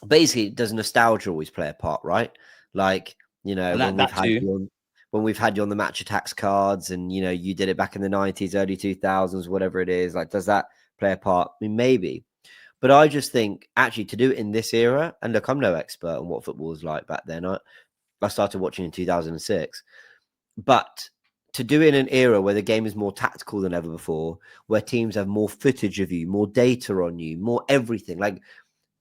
basically, does nostalgia always play a part, right? Like, you know, And when that too. we've had you on the match attacks cards, and you know, you did it back in the 90s, early 2000s, whatever it is. Like, does that play a part? I mean, maybe. But I just think actually to do it in this era, and look, I'm no expert on what football was like back then. I started watching in 2006, but to do it in an era where the game is more tactical than ever before, where teams have more footage of you, more data on you, more everything. Like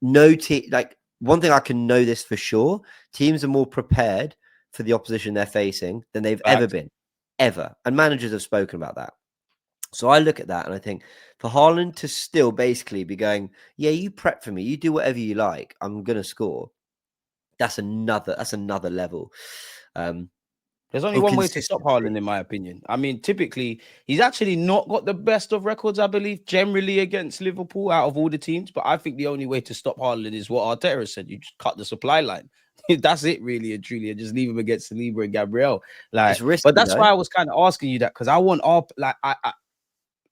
like one thing I can know this for sure: teams are more prepared for the opposition they're facing than they've ever been, ever. And managers have spoken about that. So I look at that and I think for Haaland to still basically be going, yeah, you prep for me, you do whatever you like, I'm gonna score. That's another level. There's only one way to stop Haaland, in my opinion. I mean, typically, he's actually not got the best of records, I believe, generally against Liverpool out of all the teams. But I think the only way to stop Haaland is what Arteta said. You just cut the supply line. That's it, really and truly. And just leave him against Saliba and Gabriel. Like, risky, but that's why I was kind of asking you that, because I want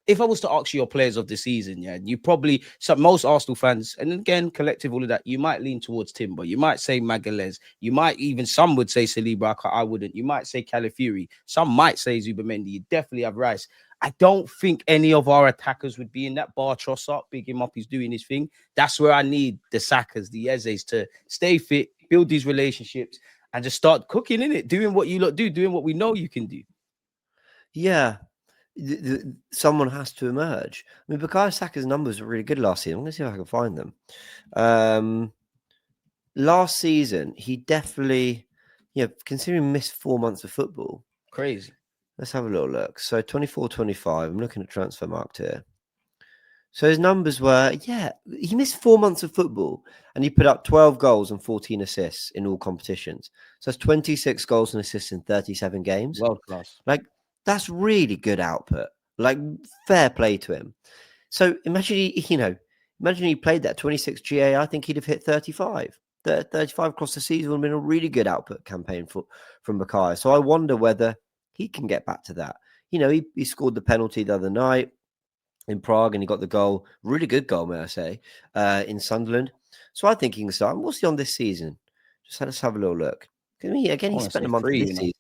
if I was to ask you your players of the season, yeah, you probably, most Arsenal fans, and again, collective, all of that, you might lean towards Timber. You might say Magalhaes. You might even, some would say Saliba. I wouldn't. You might say Calafiori. Some might say Zubamendi. You definitely have Rice. I don't think any of our attackers would be in that. Bar Trossard, big him up, he's doing his thing. That's where I need the Sakas, the Ezes to stay fit, build these relationships, and just start cooking in it, doing what you lot do, doing what we know you can do. Yeah. Someone has to emerge. I mean, Bukayo Saka's numbers were really good last season. I'm going to see if I can find them. Last season, he definitely, considering he missed 4 months of football. Crazy. Let's have a little look. So 24-25, I'm looking at Transfermarkt here. So his numbers were, he missed 4 months of football and he put up 12 goals and 14 assists in all competitions. So that's 26 goals and assists in 37 games. World class. Like, that's really good output. Like, fair play to him. So imagine he played that 26 GA. I think he'd have hit 35. 35 across the season would have been a really good output campaign from Bukayo. So I wonder whether he can get back to that. You know, he scored the penalty the other night in Prague and he got the goal. Really good goal, may I say, in Sunderland. So I think he can start. What's he on this season? Let's have a little look. Again, he spent a month this season.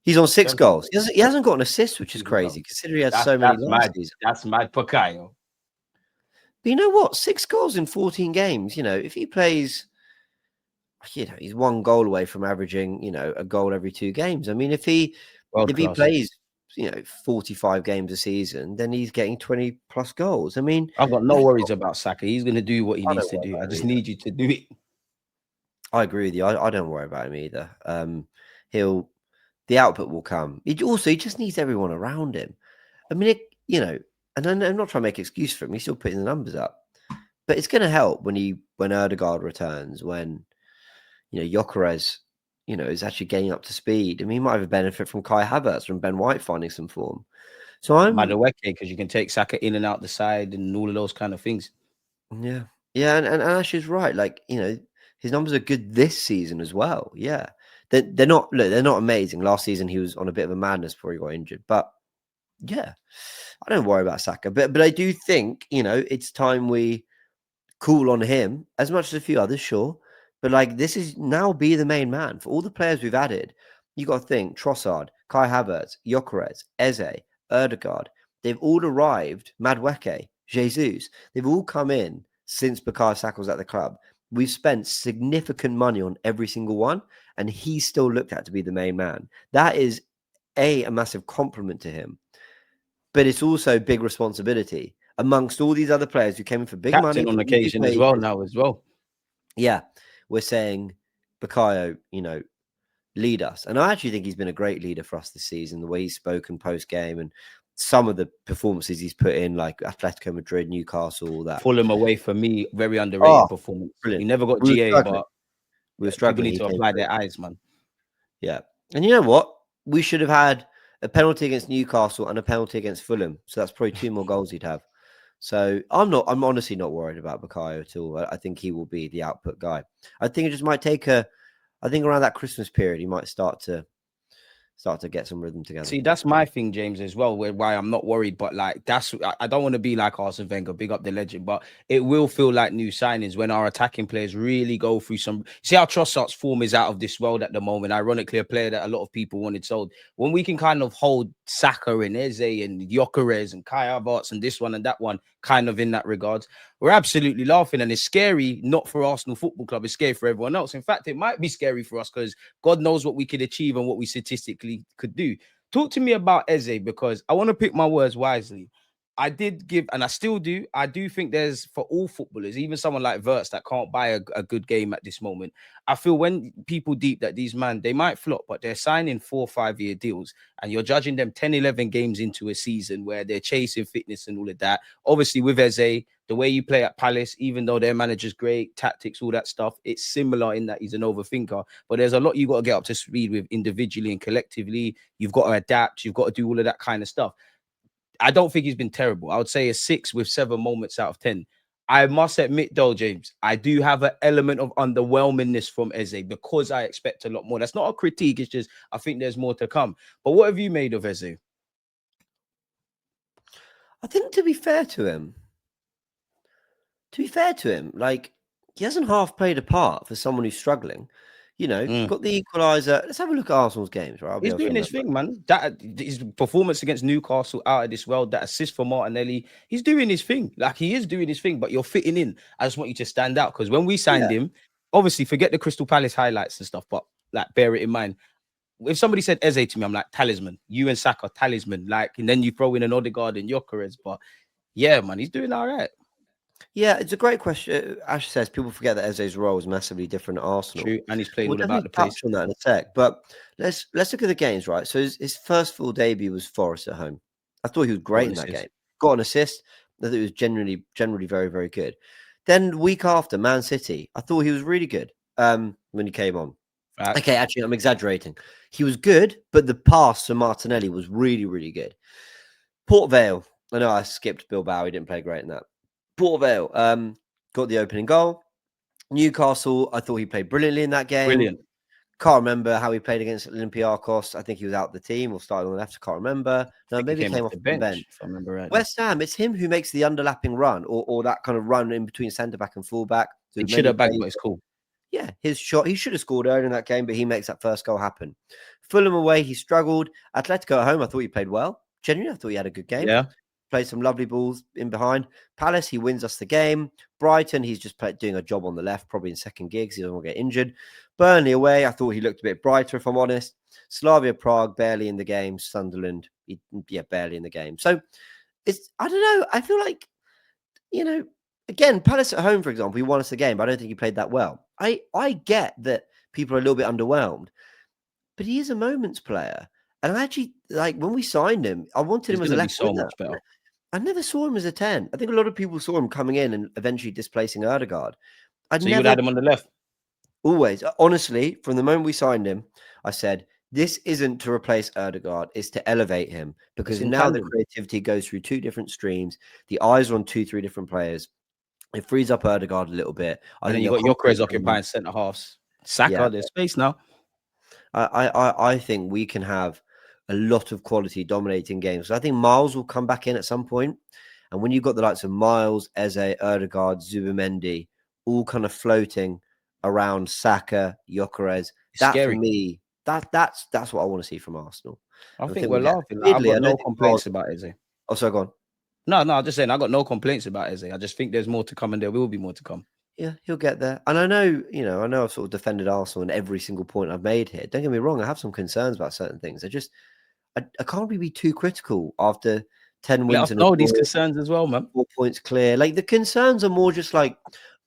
He's on 6 goals. He hasn't got an assist, which is crazy, considering he had so many last season. That's mad, Bukayo. But you know what? 6 goals in 14 games. You know, if he plays, he's 1 goal away from averaging, a goal every 2 games. I mean, if he plays, 45 games a season, then he's getting 20 plus goals. I mean, I've got no worries about Saka. He's going to do what he needs to do. I just need you to do it. I agree with you. I don't worry about him either. The output will come. He just needs everyone around him. I mean, and I'm not trying to make an excuse for him. He's still putting the numbers up. But it's going to help when Ødegaard returns, when, Gyokeres, is actually getting up to speed. I mean, he might have a benefit from Kai Havertz, from Ben White finding some form. So I'm Madueke, because you can take Saka in and out the side and all of those kind of things. Yeah. Yeah, and Ash is right. Like, his numbers are good this season as well. Yeah. They're not amazing. Last season he was on a bit of a madness before he got injured. But yeah, I don't worry about Saka. But I do think, it's time we cool on him as much as a few others, sure. But like, this is now be the main man. For all the players we've added, you got to think Trossard, Kai Havertz, Gyokeres, Eze, Ødegaard. They've all arrived, Madueke, Jesus. They've all come in since Bukayo Saka was at the club. We've spent significant money on every single one, and he's still looked at to be the main man. That is a massive compliment to him, but it's also big responsibility amongst all these other players who came in for big money on occasion as well. Yeah, we're saying, Bukayo, lead us, and I actually think he's been a great leader for us this season. The way he's spoken post game and some of the performances he's put in, like Atletico Madrid, Newcastle, all that. Fulham away for me, very underrated performance. Brilliant. He never got GA, but we were struggling. People need to apply their eyes, man. Yeah. And you know what? We should have had a penalty against Newcastle and a penalty against Fulham. So that's probably 2 more goals he'd have. So I'm honestly not worried about Bukayo at all. I think he will be the output guy. I think it just might take I think around that Christmas period, he might start to start to get some rhythm together. See, that's my thing, James, as well, why I'm not worried. But like, I don't want to be like Arsene Wenger, big up the legend, but it will feel like new signings when our attacking players really go through some. See how Trossard's form is out of this world at the moment. Ironically, a player that a lot of people wanted sold. When we can kind of hold Saka and Eze and Gyokeres and Kai Havertz and this one and that one, kind of in that regard, we're absolutely laughing, and it's scary not for Arsenal Football Club. It's scary for everyone else. In fact, it might be scary for us because God knows what we could achieve and what we statistically could do. Talk to me about Eze, because I want to pick my words wisely. I did give, and I still do. I do think there's, for all footballers, even someone like Verts that can't buy a good game at this moment. I feel when people deep that these man, they might flop, but they're signing 4 or 5 year deals, and you're judging them 10, 11 games into a season where they're chasing fitness and all of that. Obviously, with Eze, the way you play at Palace, even though their manager's great, tactics, all that stuff, it's similar in that he's an overthinker. But there's a lot you got to get up to speed with individually and collectively. You've got to adapt. You've got to do all of that kind of stuff. I don't think he's been terrible. I would say a 6 with 7 moments out of 10. I must admit, though, James, I do have an element of underwhelmingness from Eze because I expect a lot more. That's not a critique. It's just I think there's more to come. But what have you made of Eze? I think to be fair to him, like he hasn't half played a part for someone who's struggling. You know, got the equaliser. Let's have a look at Arsenal's games, right? I'll be He's able to doing his remember. thing, man. That his performance against Newcastle out of this world, that assist for Martinelli, he's doing his thing. Like he is doing his thing, but you're fitting in. I just want you to stand out because when we signed him, obviously forget the Crystal Palace highlights and stuff, but like bear it in mind. If somebody said Eze to me, I'm like talisman. You and Saka, talisman. Like, and then you throw in an Odegaard and Gyokeres. But yeah, man, he's doing all right. Yeah, it's a great question. Ash says people forget that Eze's role is massively different at Arsenal. True, and he's played We'll all about definitely the touch place. on that in a sec. But let's look at the games, right? So his first full debut was Forest at home. I thought he was great in that game. Got an assist. I thought he was generally very, very good. Then the week after, Man City, I thought he was really good when he came on. Facts. Okay, actually, I'm exaggerating. He was good, but the pass to Martinelli was really, really good. Port Vale, I know I skipped Bilbao. He didn't play great in that. Port Vale got the opening goal. Newcastle, I thought he played brilliantly in that game. Brilliant. Can't remember how he played against Olympiacos. I think he was out the team or started on the left. I can't remember. No, maybe he came off the bench. If I remember right. West Ham, it's him who makes the underlapping run or that kind of run in between centre back and full back. He should have bagged, but it's cool. Yeah, his shot, he should have scored earlier in that game, but he makes that first goal happen. Fulham away, he struggled. Atletico at home, I thought he played well. Genuinely, I thought he had a good game. Yeah. Played some lovely balls in behind. Palace, he wins us the game. Brighton, he's just doing a job on the left, probably in second gear because he doesn't want to get injured. Burnley away, I thought he looked a bit brighter, if I'm honest. Slavia Prague, barely in the game. Sunderland, barely in the game. So, I don't know. I feel like, again, Palace at home, for example, he won us the game, but I don't think he played that well. I get that people are a little bit underwhelmed, but he is a moments player. And I actually, like, when we signed him, I wanted him as a left winger. Much better. I never saw him as a 10. I think a lot of people saw him coming in and eventually displacing Odegaard. You would have him on the left? Always. Honestly, from the moment we signed him, I said, this isn't to replace Odegaard, it's to elevate him. Because now the creativity goes through 2 different streams. The eyes are on 2-3 different players. It frees up Odegaard a little bit. And then you got Gyokeres occupying centre halves. Saka, there's space now. I think we can have a lot of quality dominating games. So I think Miles will come back in at some point. And when you've got the likes of Miles, Eze, Odegaard, Zubimendi, all kind of floating around Saka, Gyokeres, that for me, that's what I want to see from Arsenal. I think we're laughing. I've got no complaints about Eze. Oh, sorry, go on. No, I'm just saying I got no complaints about Eze. I just think there's more to come and there will be more to come. Yeah, he'll get there. And I know I've sort of defended Arsenal in every single point I've made here. Don't get me wrong, I have some concerns about certain things. I can't really be too critical after 10 wins. Let us know these concerns as well, man. 4 points clear. Like the concerns are more just like,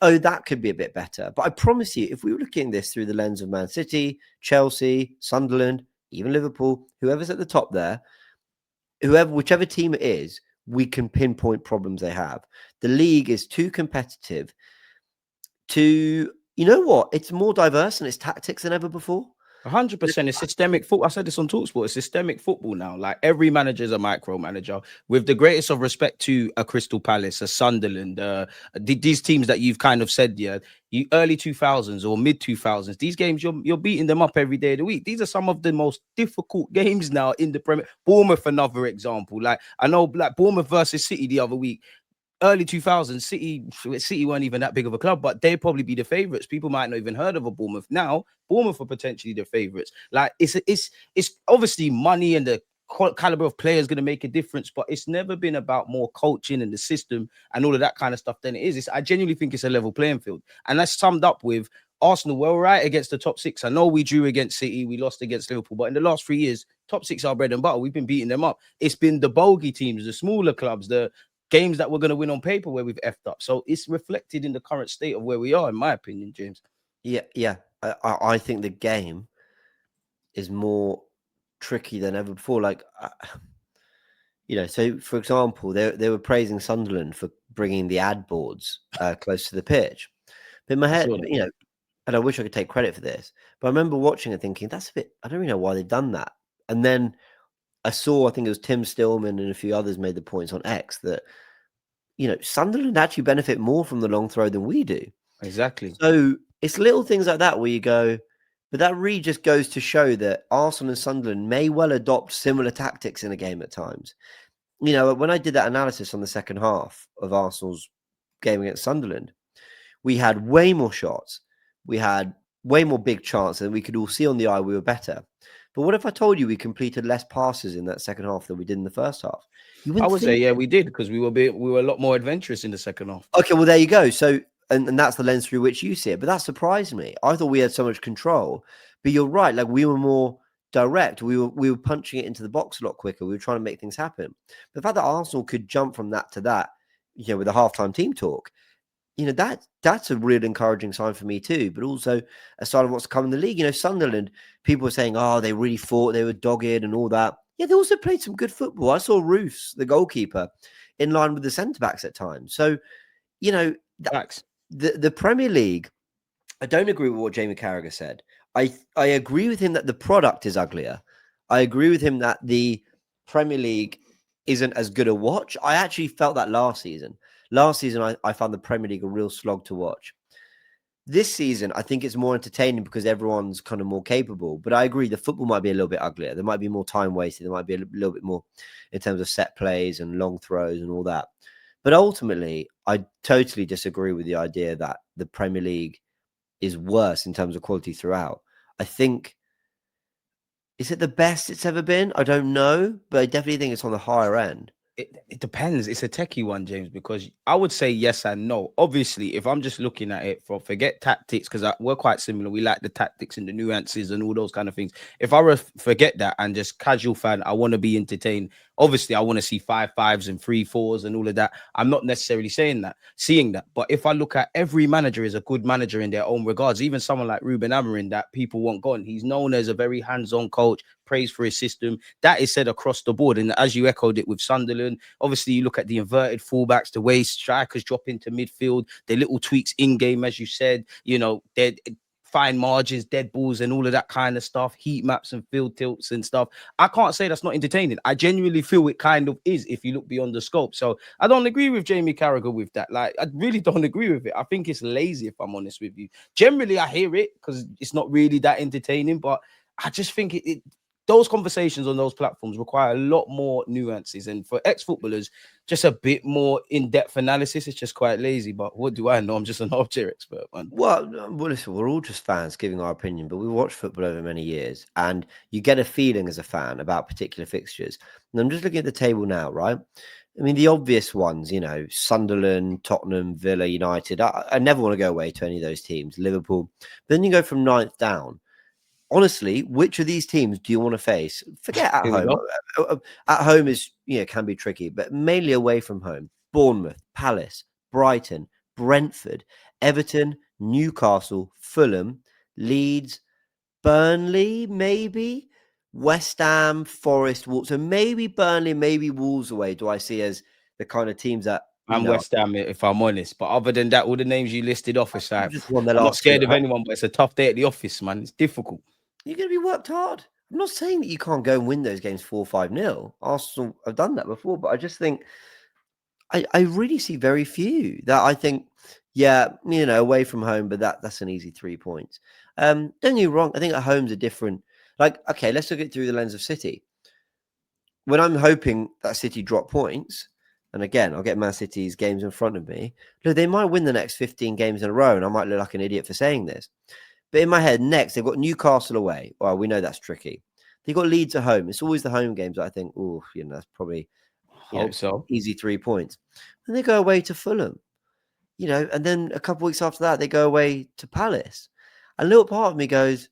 oh, that could be a bit better. But I promise you, if we were looking at this through the lens of Man City, Chelsea, Sunderland, even Liverpool, whoever's at the top there, whichever team it is, we can pinpoint problems they have. The league is too competitive to, you know what? It's more diverse in its tactics than ever before. 100%. It's systemic football. I said this on Talksport. It's systemic football now. Like every manager is a micromanager. With the greatest of respect to a Crystal Palace, a Sunderland, these teams that you've kind of said, yeah, you early 2000s or mid 2000s. These games you're beating them up every day of the week. These are some of the most difficult games now in the Premier. Bournemouth, another example. Like I know, like Bournemouth versus City the other week. Early 2000s, City weren't even that big of a club, but they'd probably be the favourites. People might not even heard of a Bournemouth. Now, Bournemouth are potentially the favourites. Like it's obviously money and the caliber of players going to make a difference, but it's never been about more coaching and the system and all of that kind of stuff than it is. I genuinely think it's a level playing field, and that's summed up with Arsenal. Well, right against the top six. I know we drew against City, we lost against Liverpool, but in the last 3 years, top six are bread and butter. We've been beating them up. It's been the bogey teams, the smaller clubs, the games that we're going to win on paper where we've effed up. So it's reflected in the current state of where we are, in my opinion, James. Yeah. I think the game is more tricky than ever before. Like, so for example, they were praising Sunderland for bringing the ad boards close to the pitch. But in my head, and I wish I could take credit for this, but I remember watching it thinking, that's a bit, I don't really know why they've done that. And then I think it was Tim Stillman and a few others made the points on X that, Sunderland actually benefit more from the long throw than we do. Exactly. So it's little things like that where you go, but that really just goes to show that Arsenal and Sunderland may well adopt similar tactics in a game at times. When I did that analysis on the second half of Arsenal's game against Sunderland, we had way more shots. We had way more big chances, and we could all see on the eye we were better. But what if I told you we completed less passes in that second half than we did in the first half? I would say, yeah, we did, because we were a lot more adventurous in the second half. Okay, well, there you go. So, and that's the lens through which you see it. But that surprised me. I thought we had so much control. But you're right. Like, we were more direct. We were punching it into the box a lot quicker. We were trying to make things happen. The fact that Arsenal could jump from that to that, with a halftime team talk, that's a real encouraging sign for me too. But also a sign of what's to come in the league. Sunderland, people were saying, oh, they really fought, they were dogged and all that. Yeah, they also played some good football. I saw Roofs, the goalkeeper, in line with the centre backs at times. So, the Premier League, I don't agree with what Jamie Carragher said. I agree with him that the product is uglier. I agree with him that the Premier League isn't as good a watch. I actually felt that last season. Last season, I found the Premier League a real slog to watch. This season, I think it's more entertaining because everyone's kind of more capable. But I agree, the football might be a little bit uglier. There might be more time wasted. There might be a little bit more in terms of set plays and long throws and all that. But ultimately, I totally disagree with the idea that the Premier League is worse in terms of quality throughout. I think, is it the best it's ever been? I don't know, but I definitely think it's on the higher end. It depends. It's a techie one, James, because I would say yes and no. Obviously, if I'm just looking at it forget tactics, because we're quite similar. We like the tactics and the nuances and all those kind of things. If I forget that and just casual fan, I want to be entertained. Obviously, I want to see 5-5s and 3-4s and all of that. I'm not necessarily seeing that. But if I look at every manager is a good manager in their own regards, even someone like Ruben Amorim that people want gone. He's known as a very hands-on coach, praised for his system. That is said across the board. And as you echoed it with Sunderland, obviously you look at the inverted fullbacks, the way strikers drop into midfield, the little tweaks in-game, as you said, they're fine margins, dead balls and all of that kind of stuff, heat maps and field tilts and stuff. I can't say that's not entertaining. I genuinely feel it kind of is if you look beyond the scope. So I don't agree with Jamie Carragher with that. Like, I really don't agree with it. I think it's lazy, if I'm honest with you. Generally, I hear it because it's not really that entertaining, but I just think those conversations on those platforms require a lot more nuances. And for ex-footballers, just a bit more in-depth analysis. It's just quite lazy. But what do I know? I'm just an armchair expert, man. Well, listen, we're all just fans giving our opinion, but we watch football over many years, and you get a feeling as a fan about particular fixtures. And I'm just looking at the table now, right? I mean, the obvious ones, Sunderland, Tottenham, Villa, United. I never want to go away to any of those teams, Liverpool. But then you go from 9th down. Honestly, which of these teams do you want to face? Forget at home. At home is, can be tricky, but mainly away from home. Bournemouth, Palace, Brighton, Brentford, Everton, Newcastle, Fulham, Leeds, Burnley, maybe West Ham, Forest, Wolves. So maybe Burnley, maybe Wolves away. Do I see as the kind of teams that I'm West Ham, if I'm honest. But other than that, all the names you listed off, it's like, I'm not scared of anyone, but it's a tough day at the office, man. It's difficult. You're going to be worked hard. I'm not saying that you can't go and win those games 4-5-0. Arsenal have done that before, but I just think I really see very few that I think, yeah, away from home, but that's an easy 3 points. Don't get me wrong. I think at home's a different. Like, okay, let's look at it through the lens of City. When I'm hoping that City drop points, and again, I'll get Man City's games in front of me. Look, they might win the next 15 games in a row, and I might look like an idiot for saying this. But in my head, next they've got Newcastle away. Well, we know that's tricky. They've got Leeds at home. It's always the home games that I think, oh, that's probably Hope so. easy 3 points. And they go away to Fulham, and then a couple of weeks after that, they go away to Palace. A little part of me goes,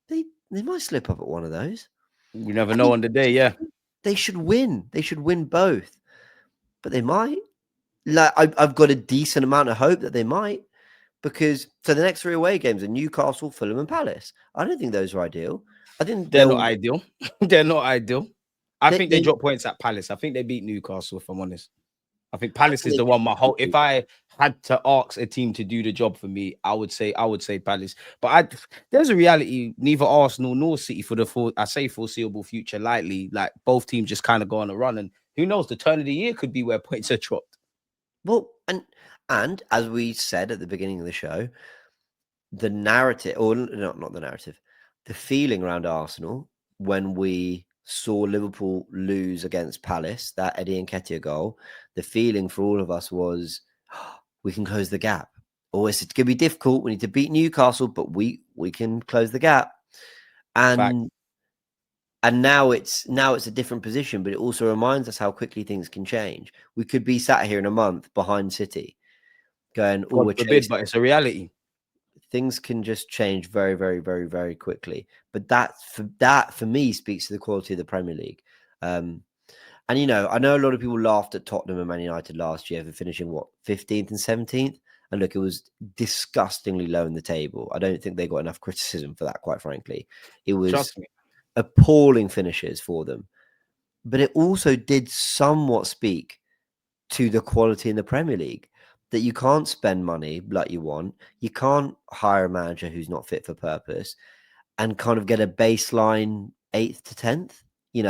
they might slip up at one of those. You never know on the day, yeah. They should win. They should win both, but they might. Like I've got a decent amount of hope that they might, because the next 3 away games are Newcastle, Fulham, and Palace. I don't think those are ideal. I think they're not ideal. They're not ideal. I think they drop points at Palace. I think they beat Newcastle, if I'm honest. I think Palace is the one. If I had to ask a team to do the job for me, I would say Palace. But there's a reality. Neither Arsenal nor City for the foreseeable future lightly. Like both teams just kind of go on a run, and who knows? The turn of the year could be where points are dropped. Well, and as we said at the beginning of the show, the narrative, or not the narrative, the feeling around Arsenal when we saw Liverpool lose against Palace, that Eddie Nketiah goal, the feeling for all of us was, we can close the gap. Or it's going to be difficult. We need to beat Newcastle, but we can close the gap. And now it's a different position, but it also reminds us how quickly things can change. We could be sat here in a month behind City, going, "Oh, we're chasing." But it's a reality. Things can just change very, very, very, very quickly. But that for me speaks to the quality of the Premier League. And I know a lot of people laughed at Tottenham and Man United last year for finishing 15th and 17th. And look, it was disgustingly low in the table. I don't think they got enough criticism for that, quite frankly. It was appalling finishes for them. But it also did somewhat speak to the quality in the Premier League, that you can't spend money like you want. You can't hire a manager who's not fit for purpose and kind of get a baseline 8th to 10th,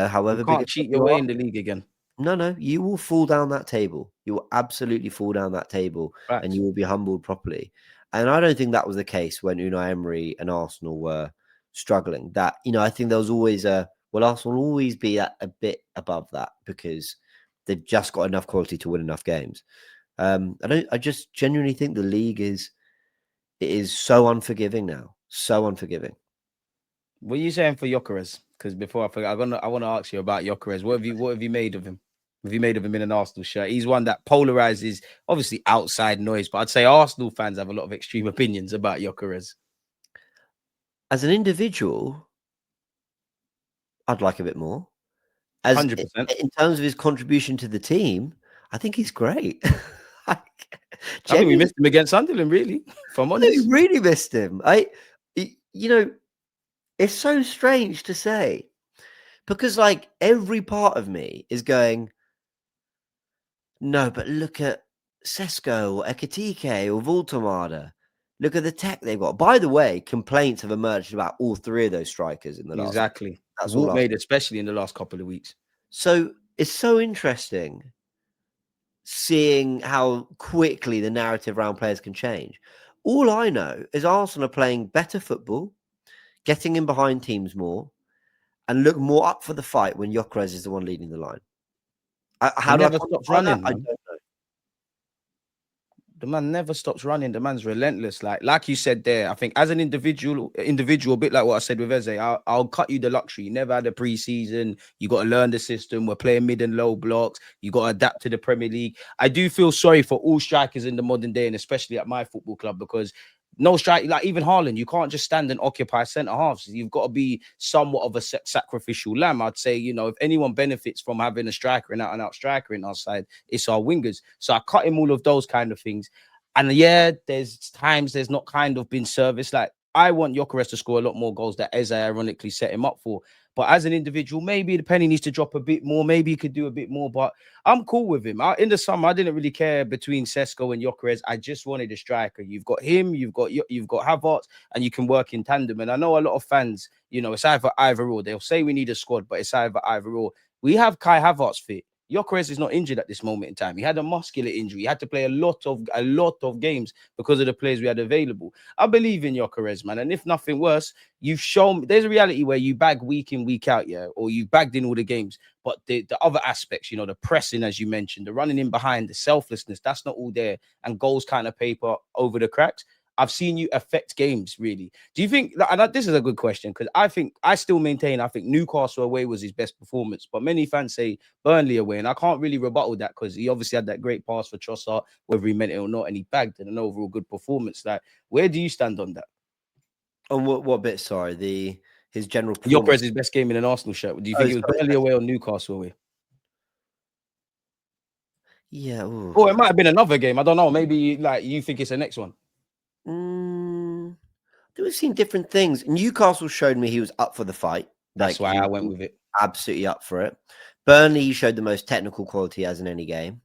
however you big. Can't cheat your way in the league again. No, you will fall down that table. You will absolutely fall down that table. Right. And you will be humbled properly. And I don't think that was the case when Unai Emery and Arsenal were struggling. That, I think there was always Arsenal will always be a bit above that because they've just got enough quality to win enough games. I just genuinely think the league is so unforgiving now. So unforgiving. What are you saying for Gyokeres? Because before I forget, I want to ask you about Gyokeres. What have you made of him? Have you made of him in an Arsenal shirt? He's one that polarizes, obviously outside noise, but I'd say Arsenal fans have a lot of extreme opinions about Gyokeres. As an individual, I'd like a bit more. 100%. In terms of his contribution to the team, I think he's great. I think we missed him against Sunderland, really. If I'm honest, we really missed him. It's so strange to say because, like, every part of me is going, no, but look at Sesko or Ekitike or Voltamada. Look at the tech they've got. By the way, complaints have emerged about all 3 of those strikers in the last. Exactly. That's all made, especially in the last couple of weeks. So it's so interesting seeing how quickly the narrative around players can change. All I know is Arsenal are playing better football, getting in behind teams more, and look more up for the fight when Gyokeres is the one leading the line. How do I stop running? I don't know. The man never stops running. The man's relentless. Like you said there, I think as an individual, a bit like what I said with Eze, I'll cut you the luxury. You never had a preseason. You got to learn the system. We're playing mid and low blocks. You got to adapt to the Premier League. I do feel sorry for all strikers in the modern day, and especially at my football club, because no strike, like even Haaland, you can't just stand and occupy centre halves. You've got to be somewhat of a sacrificial lamb. I'd say, if anyone benefits from having a striker, an out-and-out striker in our side, it's our wingers. So I cut him all of those kind of things. And yeah, there's times there's not kind of been service. Like I want Gyokeres to score a lot more goals that Eze ironically set him up for. But as an individual, maybe the penny needs to drop a bit more. Maybe he could do a bit more. But I'm cool with him. In the summer, I didn't really care between Sesko and Gyokeres. I just wanted a striker. You've got him, you've got Havertz, and you can work in tandem. And I know a lot of fans, it's either or. They'll say we need a squad, but it's either or. We have Kai Havertz fit. Gyokeres is not injured at this moment in time. He had a muscular injury. He had to play a lot of games because of the players we had available. I believe in Gyokeres, man. And if nothing worse, you've shown me there's a reality where you bag week in, week out, yeah, or you bagged in all the games. But the other aspects, the pressing, as you mentioned, the running in behind, the selflessness, that's not all there. And goals kind of paper over the cracks. I've seen you affect games, really. Do you think, and this is a good question, because I still maintain, I think Newcastle away was his best performance, but many fans say Burnley away, and I can't really rebuttal that because he obviously had that great pass for Trossard, whether he meant it or not, and he bagged an overall good performance. Like, where do you stand on that? On what bit? Sorry, his general Gyokeres' performance. best game in an Arsenal shirt. Do you think it was Burnley away or Newcastle away? Yeah. Or it might have been another game. I don't know. Maybe you think it's the next one. We've seen different things. Newcastle showed me he was up for the fight. That's why I went with it. Absolutely up for it. Burnley, he showed the most technical quality he has in any game.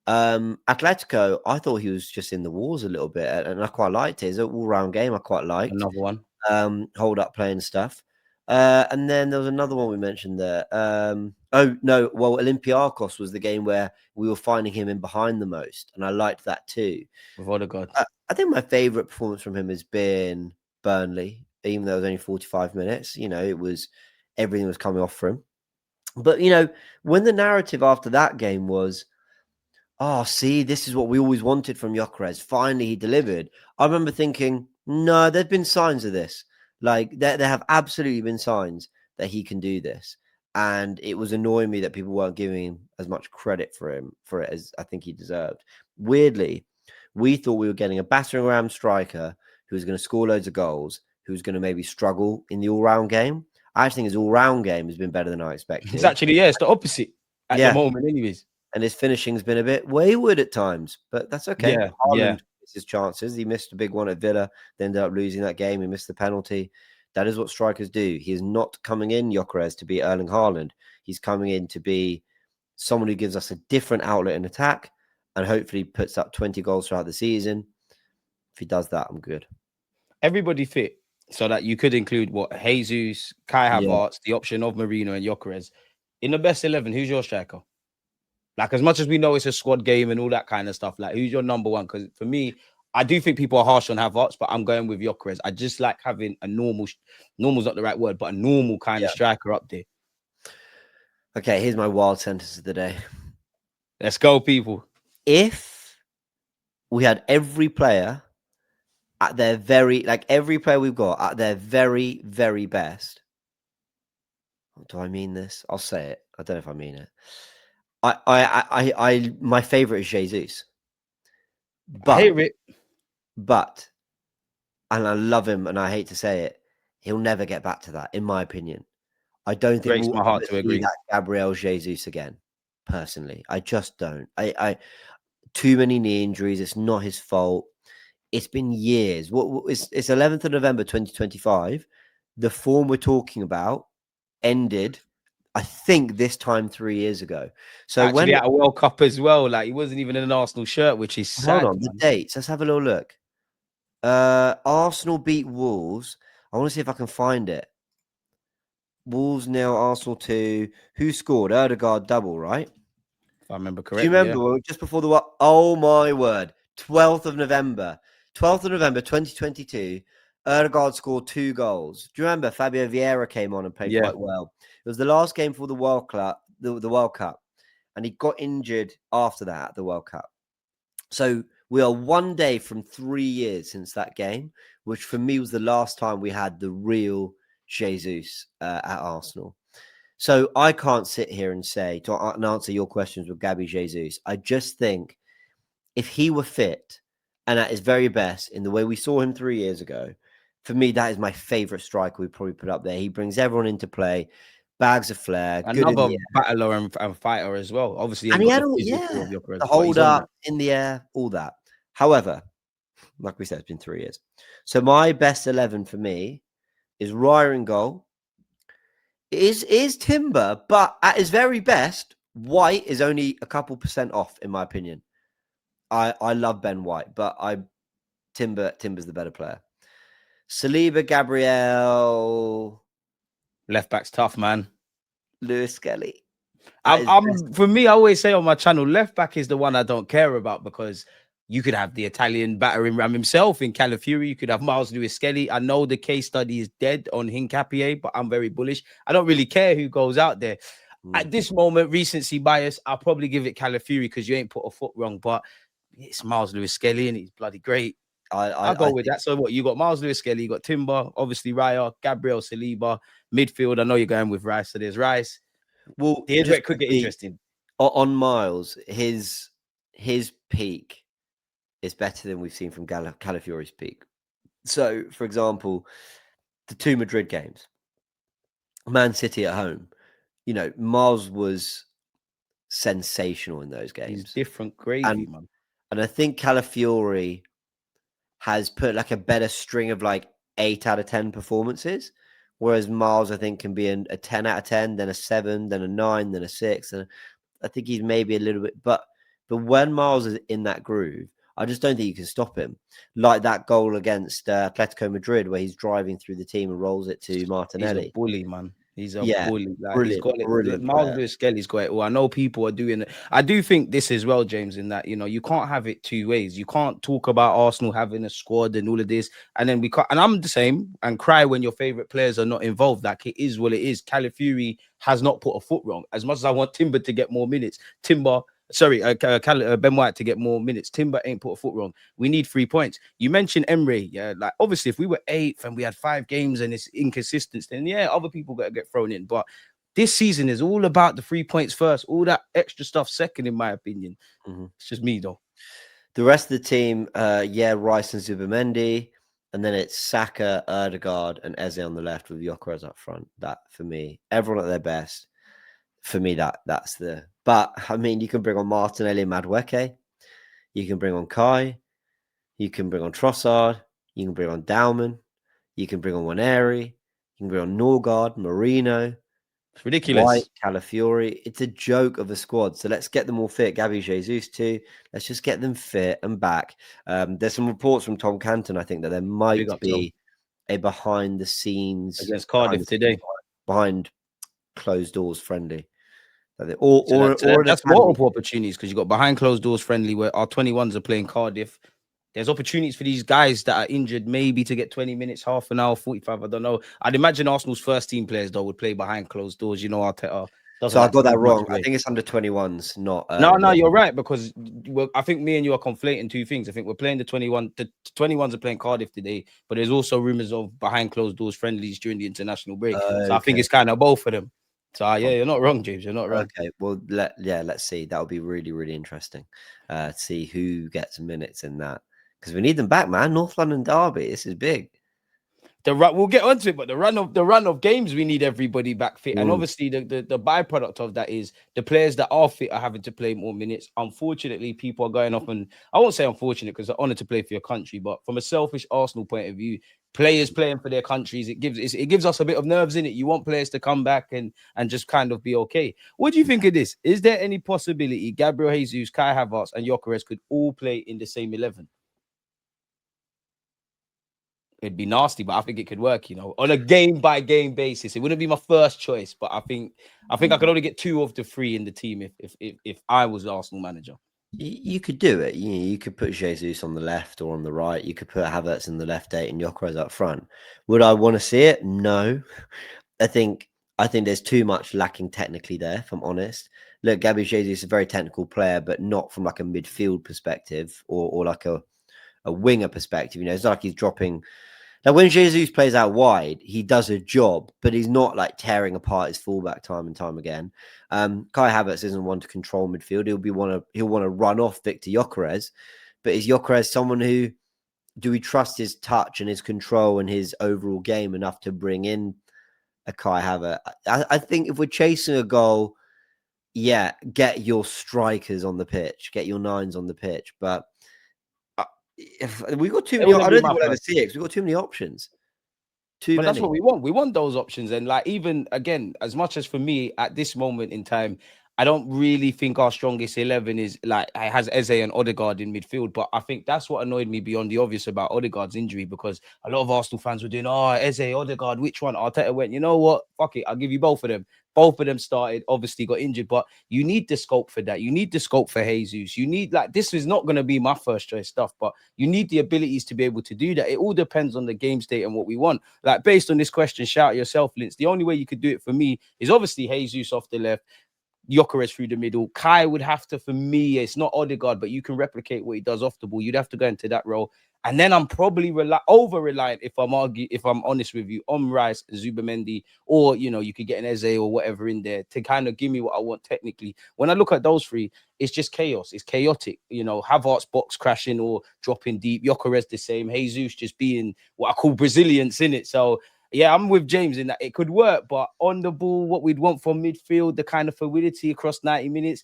Atletico, I thought he was just in the wars a little bit, and I quite liked it. It's an all-round game I quite liked. Another one. Hold up play and stuff. And then there was another one we mentioned there. Olympiacos was the game where we were finding him in behind the most, and I liked that too. With Odegaard. I think my favourite performance from him has been Burnley, even though it was only 45 minutes. It was everything was coming off for him. But when the narrative after that game was, oh, see, this is what we always wanted from Gyokeres. Finally, he delivered. I remember thinking, no, there've been signs of this. Like, there have absolutely been signs that he can do this. And it was annoying me that people weren't giving him as much credit for it as I think he deserved. Weirdly, we thought we were getting a battering ram striker who was going to score loads of goals, who was going to maybe struggle in the all-round game. I actually think his all-round game has been better than I expected. It's actually, it's the opposite at the moment anyways. And his finishing's been a bit wayward at times, but that's okay. Haaland missed his chances. He missed a big one at Villa. They ended up losing that game. He missed the penalty. That is what strikers do. He is not coming in, Gyokeres, to be Erling Haaland. He's coming in to be someone who gives us a different outlet in attack and hopefully puts up 20 goals throughout the season. If he does that, I'm good. Everybody fit, so that you could include Jesus, Kai Havertz, the option of Marino and Gyokeres. In the best 11, who's your striker? Like, as much as we know it's a squad game and all that kind of stuff, like, who's your number one? Because for me, I do think people are harsh on Havertz, but I'm going with Gyokeres. I just like having a normal's not the right word, but a normal kind of striker up there. Okay, here's my wild sentence of the day. Let's go, people. If we had every player at their every player we've got at their very, very best. Do I mean this? I'll say it. I don't know if I mean it. My favorite is Jesus. But, and I love him, and I hate to say it, he'll never get back to that, in my opinion. I don't think we'll my heart to agree that Gabriel Jesus again. Personally, I just don't. I too many knee injuries. It's not his fault. It's been years. It's 11th of November 2025. The form we're talking about ended, I think, this time 3 years ago. So actually, at a World Cup as well, like, he wasn't even in an Arsenal shirt, which is sad. Hold on, the dates. Let's have a little look. Arsenal beat Wolves. I want to see if I can find it. Wolves 0, Arsenal 2. Who scored? Odegaard double, right? If I remember correctly. Do you remember just before the oh my word, 12th of November 2022. Odegaard scored 2 goals. Do you remember Fabio Vieira came on and played quite well? It was the last game for the World Cup, the World Cup, and he got injured after that at the World Cup. So we are 1 day from 3 years since that game, which for me was the last time we had the real Jesus at Arsenal. So I can't sit here and say to answer your questions with Gabby Jesus. I just think if he were fit and at his very best in the way we saw him 3 years ago, for me, that is my favorite striker we probably put up there. He brings everyone into play, bags of flair, another battler and fighter as well. Obviously, and he had the hold up in the air, all that. However, Like we said, it's been 3 years. So my best 11 for me is Raya in goal. It is Timber, but at his very best, White is only a couple % off, in my opinion. I love Ben White, but Timber's the better player. Saliba, Gabriel, Left back's tough, man. Lewis Skelly. I'm for me, I always say on my channel, left back is the one I don't care about because you could have the Italian battering ram himself in Calafiori. You could have Miles Lewis Skelly. I know the case study is dead on Hincapié, but I'm very bullish. I don't really care who goes out there. At this moment, recency bias, I'll probably give it Calafiori because you ain't put a foot wrong, but it's Miles Lewis Skelly and he's bloody great. I'll go with that. So what, you got Miles Lewis Skelly, you got Timber, obviously Raya, Gabriel Saliba, midfield. I know you're going with Rice, so there's Rice. Well, here's where it could get interesting. On Miles, his peak is better than we've seen from Calafiori's peak. So, for example, the 2 Madrid games, Man City at home, you know, Miles was sensational in those games. He's different gravy, man. And I think Calafiori has put like a better string of like 8 out of 10 performances, whereas Miles, I think, can be a 10 out of 10, then a 7, then a 9, then a 6. And I think he's maybe a little bit, but when Miles is in that groove, I just don't think you can stop him. Like that goal against Atletico Madrid, where he's driving through the team and rolls it to Martinelli. He's a bully, man. He's a bully. Like, brilliant, he's got it. brilliant. Miles Lewis Skelly's got it. Well, I know people are doing it. I do think this as well, James, in that, you know, you can't have it two ways. You can't talk about Arsenal having a squad and all of this, and then we can't. And I'm the same, and cry when your favorite players are not involved. Like, it is what it is. Calafiori has not put a foot wrong. As much as I want Timber to get more minutes, Ben White to get more minutes. Timber ain't put a foot wrong. We need 3 points. You mentioned Emery. Yeah, like obviously if we were 8th and we had 5 games and it's inconsistent, then yeah, other people got to get thrown in. But this season is all about the 3 points first. All that extra stuff second, in my opinion. It's just me though. The rest of the team, Rice and Zubimendi, and then it's Saka, Erdegaard, and Eze on the left with Gyokeres up front. That for me, everyone at their best. For me, that's the. But I mean, you can bring on Martinelli and Madueke. You can bring on Kai. You can bring on Trossard. You can bring on Dowman. You can bring on Waneri. You can bring on Norgard, Marino. It's ridiculous. White, Calafiori. It's a joke of a squad. So let's get them all fit. Gabby Jesus too. Let's just get them fit and back. There's some reports from Tom Canton, I think, that there might be a behind the scenes against Cardiff today, behind closed doors friendly. That's multiple opportunities because you got behind closed doors friendly where our 21s are playing Cardiff. There's opportunities for these guys that are injured maybe to get 20 minutes, half an hour, 45. I don't know. I'd imagine Arsenal's first team players though would play behind closed doors. You know, Arteta. So I got that wrong. I think it's under 21s, not. No, you're right because I think me and you are conflating two things. I think we're playing the 21. The 21s are playing Cardiff today, but there's also rumors of behind closed doors friendlies during the international break. So I think it's kind of both of them. So yeah, you're not wrong, James. You're not wrong. Okay, well, let's see. That would be really, really interesting. To see who gets minutes in that because we need them back, man. North London derby. This is big. We'll get onto it, but the run of games, we need everybody back fit, and obviously the byproduct of that is the players that are fit are having to play more minutes. Unfortunately, people are going off, and I won't say unfortunate because they're honoured to play for your country, but from a selfish Arsenal point of view, players playing for their countries, it gives us a bit of nerves in it. You want players to come back and just kind of be okay. What do you think of this? Is there any possibility Gabriel Jesus, Kai Havertz, and Gyokeres could all play in the same 11? It'd be nasty, but I think it could work, you know, on a game-by-game basis. It wouldn't be my first choice, but I think I could only get 2 of the 3 in the team if I was the Arsenal manager. You could do it. You could put Jesus on the left or on the right. You could put Havertz in the left 8 and Gyokeres up front. Would I want to see it? No. I think there's too much lacking technically there, if I'm honest. Look, Gabby Jesus is a very technical player, but not from like a midfield perspective or like a winger perspective. You know, it's not like he's dropping. Now, when Jesus plays out wide, he does a job, but he's not like tearing apart his fullback time and time again. Kai Havertz isn't one to control midfield. He'll want to run off Victor Gyokeres, but is Gyokeres someone who do we trust his touch and his control and his overall game enough to bring in a Kai Havertz? I think if we're chasing a goal, yeah, get your strikers on the pitch, get your 9s on the pitch, but We got too It many. I wouldn't be don't think my we'll ever first. see it 'cause we got too many options. Too But that's many. what we want. We want those options. And like, even again, as much as for me at this moment in time, I don't really think our strongest 11 is like it has Eze and Odegaard in midfield. But I think that's what annoyed me beyond the obvious about Odegaard's injury, because a lot of Arsenal fans were doing, oh, Eze, Odegaard, which one? Arteta went, you know what? Fuck it. I'll give you both of them. Both of them started, obviously got injured, but you need the scope for that. You need the scope for Jesus. You need, like, this is not going to be my first choice stuff, but you need the abilities to be able to do that. It all depends on the game state and what we want. Like, based on this question, shout yourself, Linz. The only way you could do it for me is obviously Jesus off the left, Gyokeres through the middle. Kai would have to, for me, it's not Odegaard, but you can replicate what he does off the ball. You'd have to go into that role. And then I'm probably over reliant, if I'm honest with you, on Rice, Zubamendi, or you could get an Eze or whatever in there to kind of give me what I want technically. When I look at those three, it's just chaos. It's chaotic. Havertz box crashing or dropping deep. Gyokeres the same. Jesus just being what I call Brazilians in it. So yeah, I'm with James in that it could work, but on the ball, what we'd want from midfield, the kind of fluidity across 90 minutes,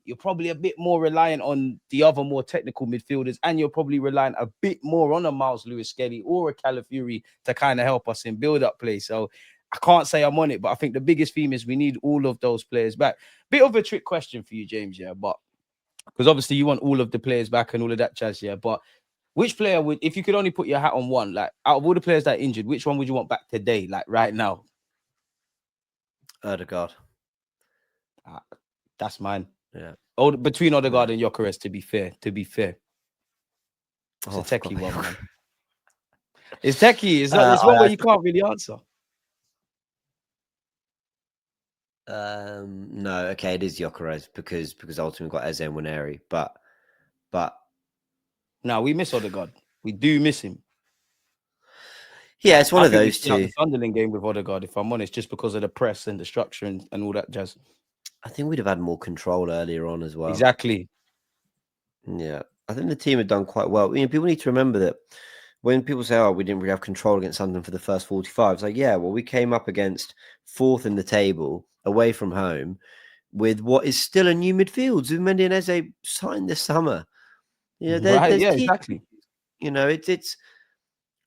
you're probably a bit more reliant on the other more technical midfielders, and you're probably relying a bit more on a Miles Lewis-Skelly or a Calafiori to kind of help us in build-up play. So I can't say I'm on it, but I think the biggest theme is we need all of those players back. Bit of a trick question for you, James, yeah, but because obviously you want all of the players back and all of that jazz, yeah, but which player would, if you could only put your hat on one, like out of all the players that are injured, which one would you want back today, like right now? Odegaard. That's mine. Yeah. Between Odegaard Yeah. and Gyokeres, to be fair. It's a I forgot techie about one, Gyokeres. man. It's techie. It's not. It's one where you can't really answer. No, okay, it is Gyokeres because ultimately we've got Eze and Waneri, but no, we miss Odegaard. We do miss him. yeah, it's one I of think we those see out two. the Sunderland game with Odegaard, if I'm honest, just because of the press and the structure and all that jazz. I think we'd have had more control earlier on as well. Exactly. Yeah, I think the team had done quite well. People need to remember that when people say, "Oh, we didn't really have control against Sunderland for the first 45," it's like, yeah, well, we came up against fourth in the table, away from home, with what is still a new midfield. Zubimendi and Eze signed this summer. Right. There's Yeah, key. exactly. It's.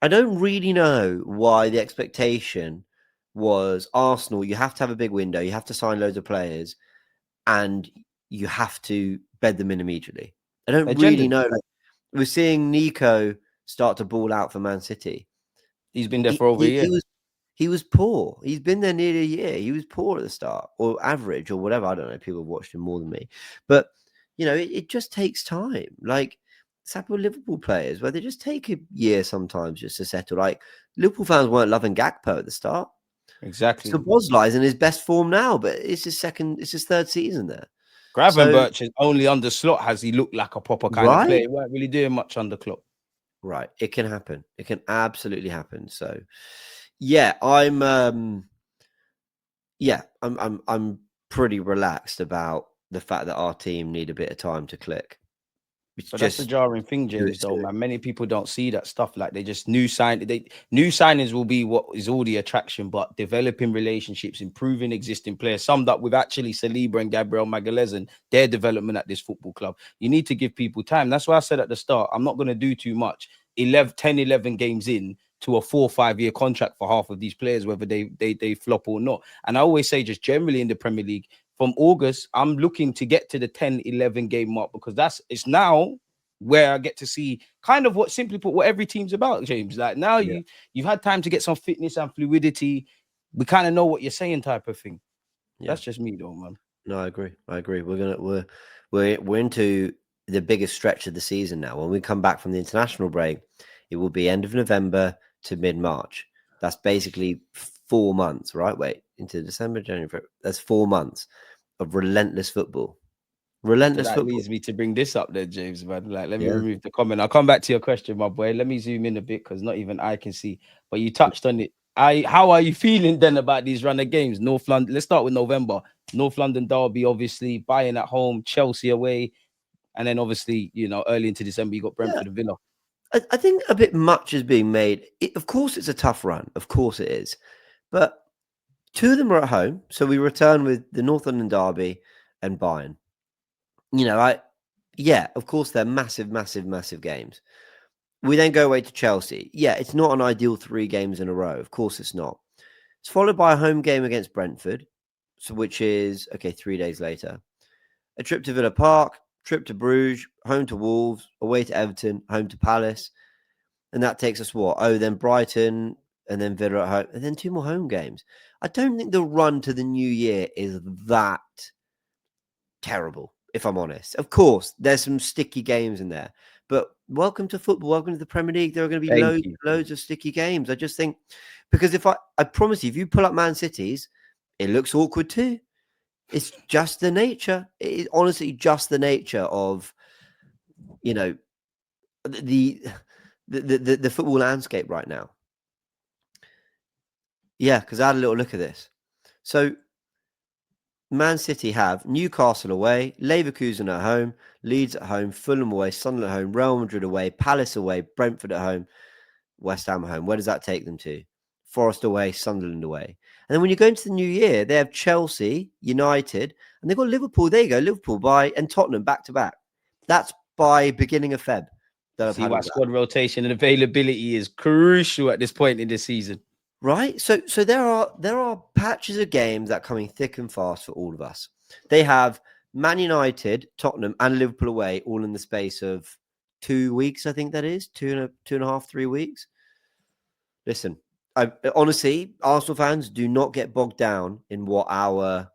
I don't really know why the expectation was Arsenal. You have to have a big window. You have to sign loads of players, and you have to bed them in immediately. I don't really Agendas. know. Like, we're seeing Nico start to ball out for Man City. He's been there He, for over a he, year. he was he was poor. He's been there nearly a year. He was poor at the start, or average, or whatever. I don't know. People have watched him more than me, but it just takes time. Like it's happened with Liverpool players, where they just take a year sometimes just to settle. Like Liverpool fans weren't loving Gakpo at the start. Exactly. Szoboszlai's in his best form now, but it's his third season there. So Gravenberch is only under Slot. Has he looked like a proper kind of player? right, He weren't really doing much under Klopp. right, it can happen. It can absolutely happen. So yeah, I'm pretty relaxed about the fact that our team need a bit of time to click. It's But that's the just jarring thing, do it James, though, soon. man. Many people don't see that stuff. Like they just new signings will be what is all the attraction, but developing relationships, improving existing players, summed up with actually Saliba and Gabriel Magalhaes and their development at this football club. You need to give people time. That's why I said at the start, I'm not going to do too much. 11 games in to a 4 or 5 year contract for half of these players, whether they flop or not. And I always say, just generally in the Premier League, from August, I'm looking to get to the 10-11 game mark, because it's now where I get to see kind of what, simply put, what every team's about, James. Like now Yeah, you've had time to get some fitness and fluidity. We kind of know what you're saying, type of thing. yeah. That's just me, though, man. No, I agree. We're into the biggest stretch of the season now. When we come back from the international break, it will be end of November to mid-March. That's basically 4 months, right? Wait, into December, January, February. That's 4 months of relentless football. So Relentless that football. leads me to bring this up there, James, man. Like, let me Yeah. remove the comment. I'll come back to your question, my boy. Let me zoom in a bit, because not even I can see. But you touched on it. How are you feeling then about these run of games? North London. Let's start with November. North London derby, obviously. Bayern at home, Chelsea away, and then obviously, early into December, you got Yeah. Brentford and Villa. I think a bit much is being made. Of course, it's a tough run. Of course it is. But two of them are at home. So we return with the North London derby and Bayern. Of course, they're massive, massive, massive games. We then go away to Chelsea. Yeah, it's not an ideal 3 games in a row. Of course it's not. It's followed by a home game against Brentford, so which is, okay, 3 days later. A trip to Villa Park, trip to Bruges, home to Wolves, away to Everton, home to Palace. And that takes us what? Oh, then Brighton, and then Villa at home, and then 2 more home games. I don't think the run to the new year is that terrible, if I'm honest. Of course, there's some sticky games in there, but welcome to football. Welcome to the Premier League. There are going to be Thank you. loads of sticky games. I just think, because I promise you, if you pull up Man City's, it looks awkward too. It's just the nature. It is honestly just the nature of, you know, the the football landscape right now. Yeah, because I had a little look at this. So Man City have Newcastle away, Leverkusen at home, Leeds at home, Fulham away, Sunderland at home, Real Madrid away, Palace away, Brentford at home, West Ham at home. Where does that take them to? Forest away, Sunderland away. And then when you go into the new year, they have Chelsea, United, and they've got Liverpool. There you go, Liverpool and Tottenham back to back. That's by beginning of Feb. See why squad rotation and availability is crucial at this point in the season. Right? So there are patches of games that are coming thick and fast for all of us. They have Man United, Tottenham, and Liverpool away all in the space of 2 weeks, I think that is. 2.5, 3 weeks. Listen, honestly, Arsenal fans, do not get bogged down in what our